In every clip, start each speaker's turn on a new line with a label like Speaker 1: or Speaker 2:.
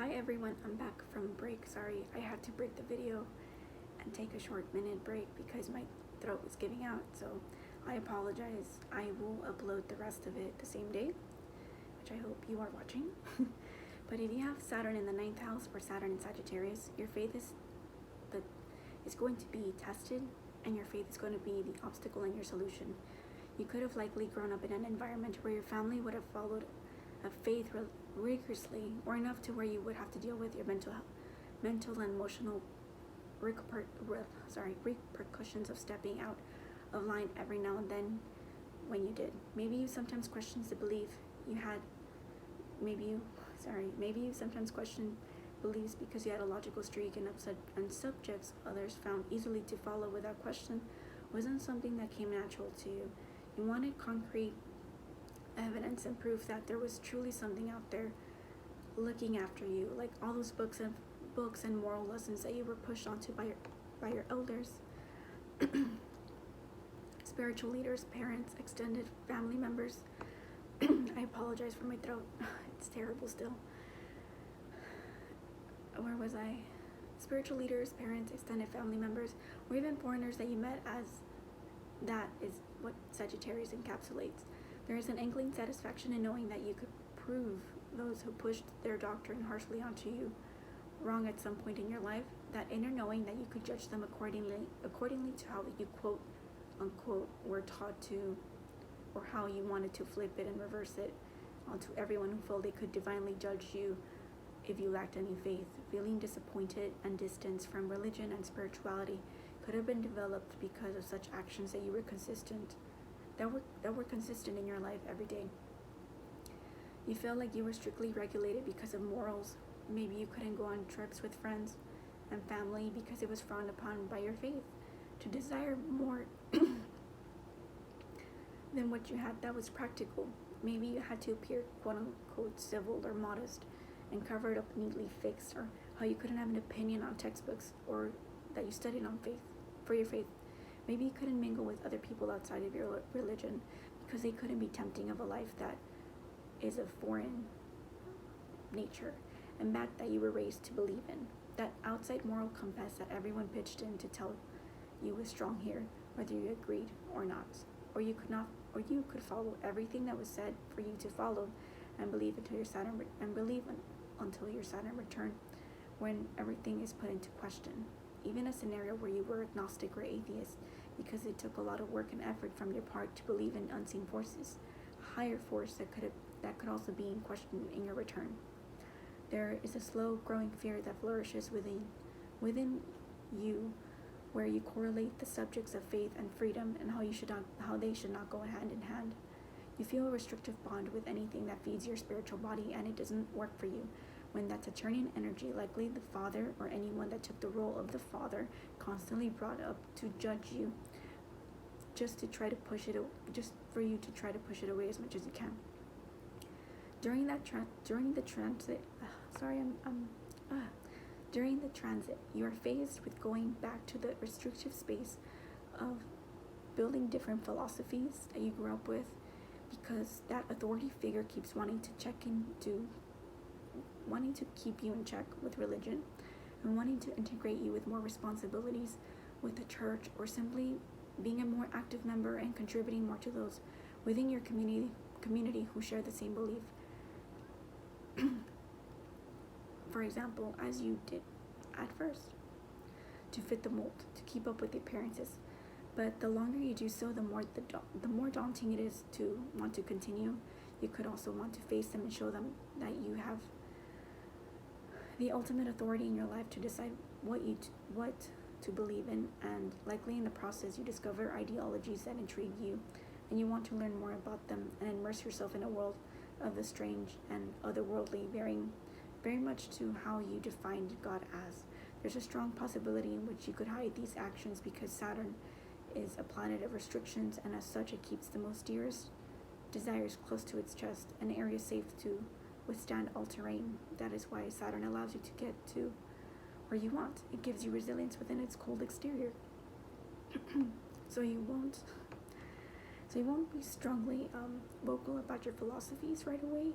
Speaker 1: Hi everyone, I'm back from break. Sorry, I had to break the video and take a short minute break because my throat was giving out. So I apologize. I will upload the rest of it the same day, which I hope you are watching. But if you have Saturn in the 9th house or Saturn in Sagittarius, your faith is going to be tested, and your faith is going to be the obstacle in your solution. You could have likely grown up in an environment where your family would have followed a faith rigorously, or enough to where you would have to deal with your mental and emotional repercussions of stepping out of line every now and then when you did. Maybe you sometimes questioned the belief you had. Maybe you sometimes questioned beliefs because you had a logical streak, and subjects others found easily to follow without question wasn't something that came natural to you. You wanted concrete evidence and proof that there was truly something out there looking after you, like all those books and moral lessons that you were pushed onto by your elders, spiritual leaders, parents, extended family members. I apologize for my throat. It's terrible still. Where was I? Spiritual leaders, parents, extended family members, or even foreigners that you met, as that is what Sagittarius encapsulates. There is an inkling satisfaction in knowing that you could prove those who pushed their doctrine harshly onto you wrong at some point in your life. That inner knowing that you could judge them accordingly to how you quote unquote were taught to, or how you wanted to flip it and reverse it onto everyone who felt they could divinely judge you if you lacked any faith. Feeling disappointed and distanced from religion and spirituality could have been developed because of such actions that were consistent in your life every day. You felt like you were strictly regulated because of morals. Maybe you couldn't go on trips with friends and family because it was frowned upon by your faith. To desire more than what you had that was practical. Maybe you had to appear quote unquote civil or modest and covered up neatly fixed, or how you couldn't have an opinion on textbooks or that you studied on faith for your faith. Maybe you couldn't mingle with other people outside of your religion because they couldn't be tempting of a life that is of foreign nature and that you were raised to believe in. That outside moral compass that everyone pitched in to tell you was strong here, whether you agreed or not. Or you could follow everything that was said for you to follow and believe until your Saturn return, when everything is put into question. Even a scenario where you were agnostic or atheist, because it took a lot of work and effort from your part to believe in unseen forces, a higher force that could also be in question in your return. There is a slow growing fear that flourishes within you, where you correlate the subjects of faith and freedom and how they should not go hand in hand. You feel a restrictive bond with anything that feeds your spiritual body, and it doesn't work for you. When that Saturnian energy, likely the father or anyone that took the role of the father, constantly brought up to judge you, just for you to try to push it away as much as you can. During the transit, you are faced with going back to the restrictive space of building different philosophies that you grew up with, because that authority figure keeps wanting to keep you in check with religion, and wanting to integrate you with more responsibilities with the church, or simply being a more active member and contributing more to those within your community who share the same belief. For example, as you did at first, to fit the mold, to keep up with the appearances. But the longer you do so, the more daunting it is to want to continue. You could also want to face them and show them that you have the ultimate authority in your life to decide what to believe in, and likely in the process you discover ideologies that intrigue you, and you want to learn more about them and immerse yourself in a world of the strange and otherworldly, very much to how you defined God as. There's a strong possibility in which you could hide these actions, because Saturn is a planet of restrictions, and as such it keeps the most dearest desires close to its chest, an area safe to withstand all terrain. That is why Saturn allows you to get to where you want. It gives you resilience within its cold exterior. So you won't be strongly vocal about your philosophies right away.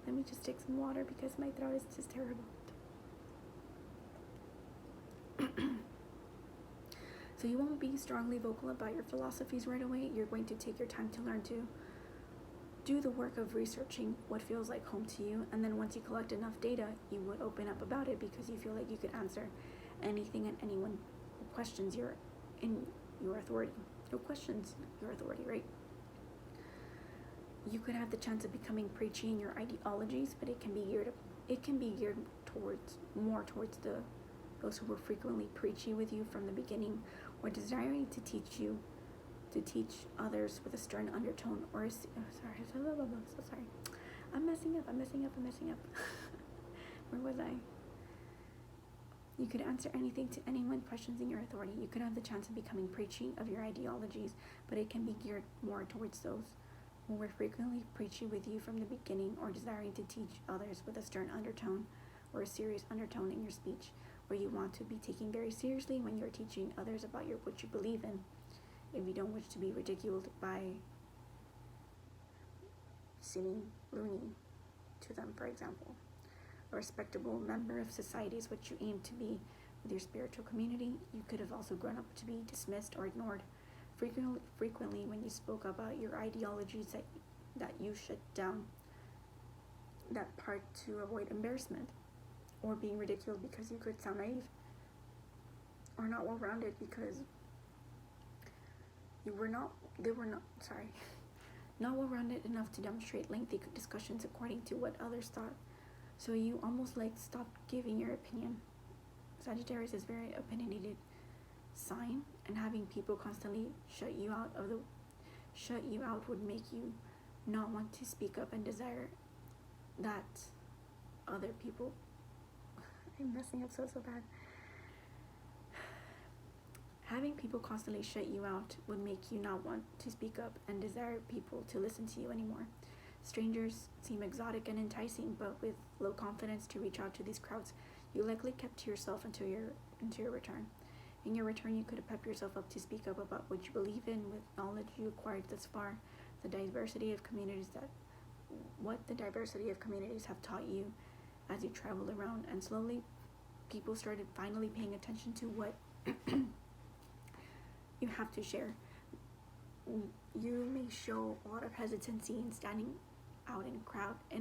Speaker 1: Let me just take some water because my throat is just terrible. So you won't be strongly vocal about your philosophies right away. You're going to take your time to learn to do the work of researching what feels like home to you, and then once you collect enough data, you would open up about it because you feel like you could answer anything and anyone who questions your authority. Who questions your authority, right? You could have the chance of becoming preachy in your ideologies, but it can be geared towards those who were frequently preachy with you from the beginning, or desiring to teach others with a stern undertone, or so sorry. I'm messing up. Where was I? You could answer anything to anyone questioning your authority. You could have the chance of becoming preachy of your ideologies, but it can be geared more towards those who were frequently preachy with you from the beginning, or desiring to teach others with a stern undertone or a serious undertone in your speech, where you want to be taken very seriously when you're teaching others about what you believe in. If you don't wish to be ridiculed by seeming loony to them, for example. A respectable member of society is what you aim to be with your spiritual community. You could have also grown up to be dismissed or ignored frequently when you spoke about your ideologies that you shut down that part to avoid embarrassment or being ridiculed because you could sound naive or not well-rounded because not well-rounded enough to demonstrate lengthy discussions according to what others thought. So you almost stopped giving your opinion. Sagittarius is very opinionated sign, and having people constantly shut you out would make you not want to speak up and desire that other people. I'm messing up so bad. Having people constantly shut you out would make you not want to speak up and desire people to listen to you anymore. Strangers seem exotic and enticing, but with low confidence to reach out to these crowds, you likely kept to yourself until your return. In your return, you could have pepped yourself up to speak up about what you believe in with knowledge you acquired thus far, the diversity of communities have taught you as you traveled around, and slowly people started finally paying attention to what you have to share. You may show a lot of hesitancy in standing out in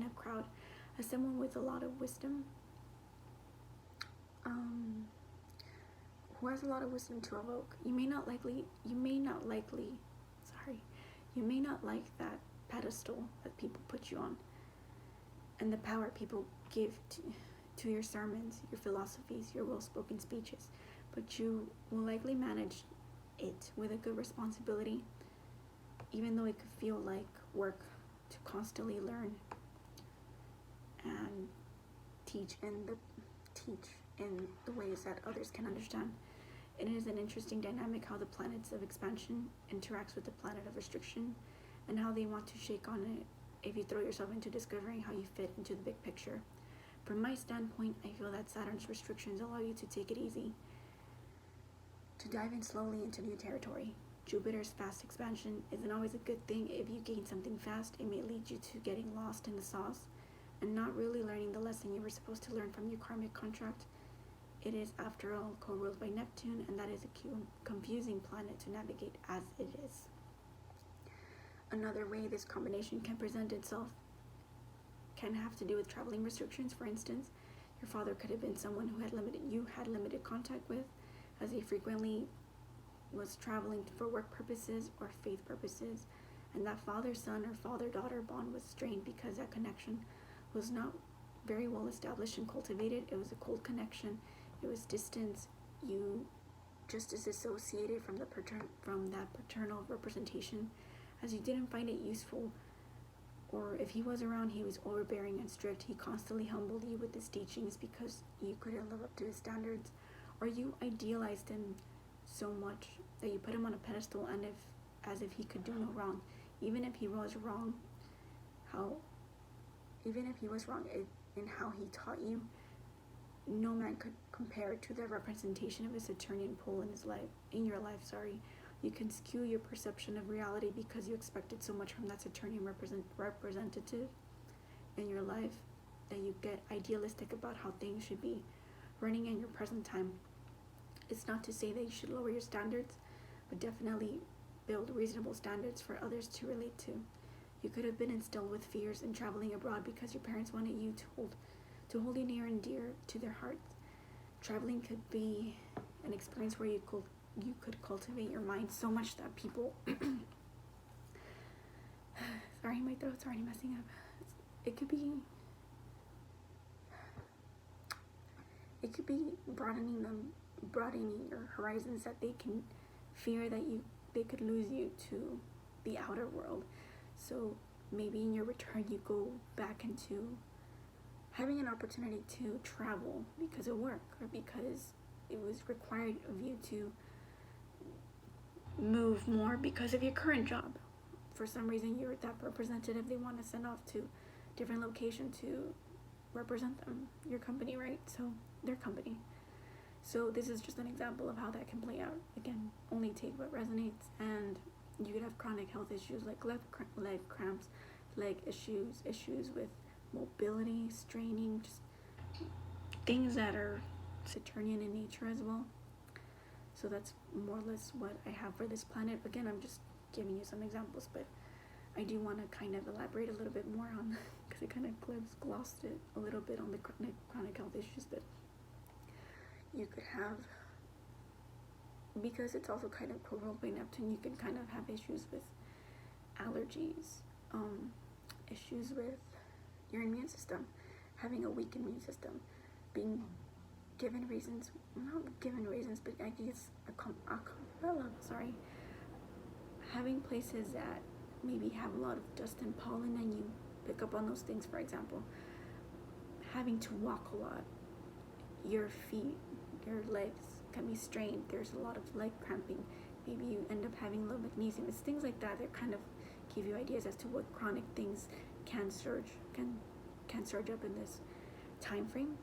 Speaker 1: a crowd as someone with a lot of wisdom, who has a lot of wisdom to evoke. You may not like that pedestal that people put you on and the power people give to your sermons, your philosophies, your well-spoken speeches, but you will likely manage it with a good responsibility, even though it could feel like work to constantly learn and teach in the ways that others can understand. It is an interesting dynamic how the planets of expansion interacts with the planet of restriction, and how they want to shake on it if you throw yourself into discovering how you fit into the big picture. From my standpoint, I feel that Saturn's restrictions allow you to take it easy, to dive in slowly into new territory. Jupiter's fast expansion isn't always a good thing. If you gain something fast, it may lead you to getting lost in the sauce and not really learning the lesson you were supposed to learn from your karmic contract. It is, after all, co-ruled by Neptune, and that is a confusing planet to navigate as it is. Another way this combination can present itself can have to do with traveling restrictions. For instance, your father could have been someone you had limited contact with, as he frequently was traveling for work purposes or faith purposes, and that father-son or father-daughter bond was strained because that connection was not very well established and cultivated. It was a cold connection. It was distance. You just disassociated from that paternal representation, as you didn't find it useful, or if he was around, he was overbearing and strict. He constantly humbled you with his teachings because you couldn't live up to his standards, or you idealized him so much that you put him on a pedestal, and as if he could do no wrong, even if he was wrong in how he taught you. No man could compare to the representation of a Saturnian pole in your life. You can skew your perception of reality because you expected so much from that Saturnian representative. in your life, that you get idealistic about how things should be running in your present time. It's not to say that you should lower your standards, but definitely build reasonable standards for others to relate to. You could have been instilled with fears in traveling abroad because your parents wanted you to hold you near and dear to their hearts. Traveling could be an experience where you could cultivate your mind so much that people sorry, my throat's already messing up. It could be broadening your horizons, that they can fear that they could lose you to the outer world. So maybe in your return you go back into having an opportunity to travel because of work, or because it was required of you to move more because of your current job. For some reason you're that representative they want to send off to different location to represent them, your company, right? So their company. So this is just an example of how that can play out. Again, only take what resonates. And you could have chronic health issues like leg cramps, leg issues with mobility, straining, just things that are Saturnian in nature as well. So that's more or less what I have for this planet. Again, I'm just giving you some examples, but I do want to kind of elaborate a little bit more on, because it kind of glossed it a little bit on the chronic health issues that you could have, because it's also kind of controlled by Neptune. You can kind of have issues with allergies, issues with your immune system, having a weak immune system, being given reasons, not given reasons, but I guess having places that maybe have a lot of dust and pollen and you pick up on those things. For example, having to walk a lot, your feet, your legs can be strained, there's a lot of leg cramping, maybe you end up having low magnesium. It's things like that that kind of give you ideas as to what chronic things can surge up in this time frame.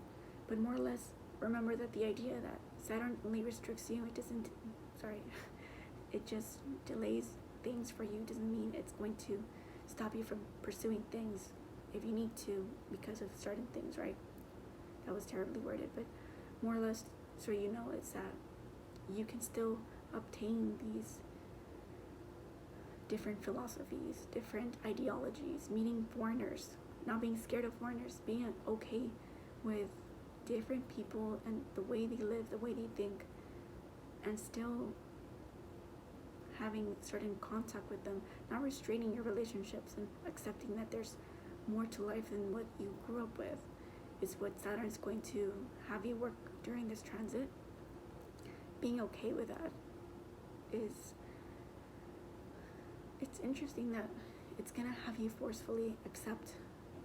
Speaker 1: But more or less, remember that the idea that Saturn only restricts you, it just delays things for you, doesn't mean it's going to stop you from pursuing things if you need to because of certain things, right? That was terribly worded, but more or less, so you know, it's that you can still obtain these different philosophies, different ideologies, meeting foreigners, not being scared of foreigners, being okay with different people and the way they live, the way they think, and still having certain contact with them, not restraining your relationships, and accepting that there's more to life than what you grew up with, is what Saturn's going to have you work during this transit. Being okay with that it's interesting that it's gonna have you forcefully accept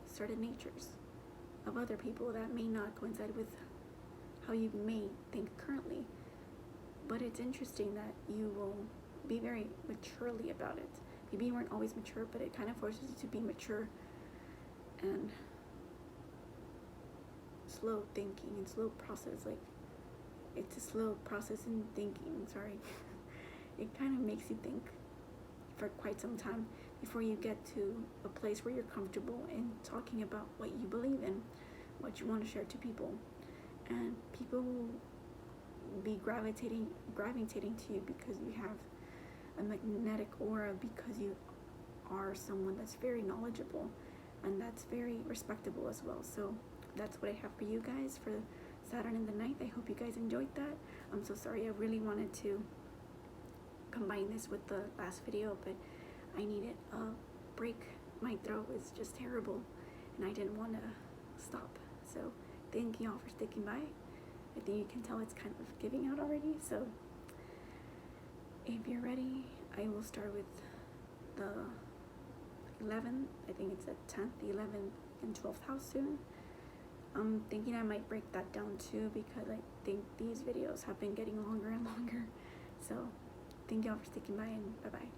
Speaker 1: certain natures of other people that may not coincide with how you may think currently. But it's interesting that you will be very maturely about it. Maybe you weren't always mature, but it kind of forces you to be mature and slow thinking and slow process. Like, it's a slow process in thinking, It kind of makes you think for quite some time before you get to a place where you're comfortable in talking about what you believe in, what you want to share to people. And people will be gravitating to you because you have a magnetic aura, because you are someone that's very knowledgeable and that's very respectable as well. So that's what I have for you guys for Saturn in the ninth. I hope you guys enjoyed that. I'm so sorry, I really wanted to combine this with the last video, but I needed a break. My throat is just terrible and I didn't want to stop. So thank you all for sticking by. I think you can tell it's kind of giving out already. So if you're ready, I will start with the 11th. I think it's the 10th, the 11th, and 12th house soon. I'm thinking I might break that down too, because I think these videos have been getting longer and longer. So thank y'all for sticking by, and bye bye.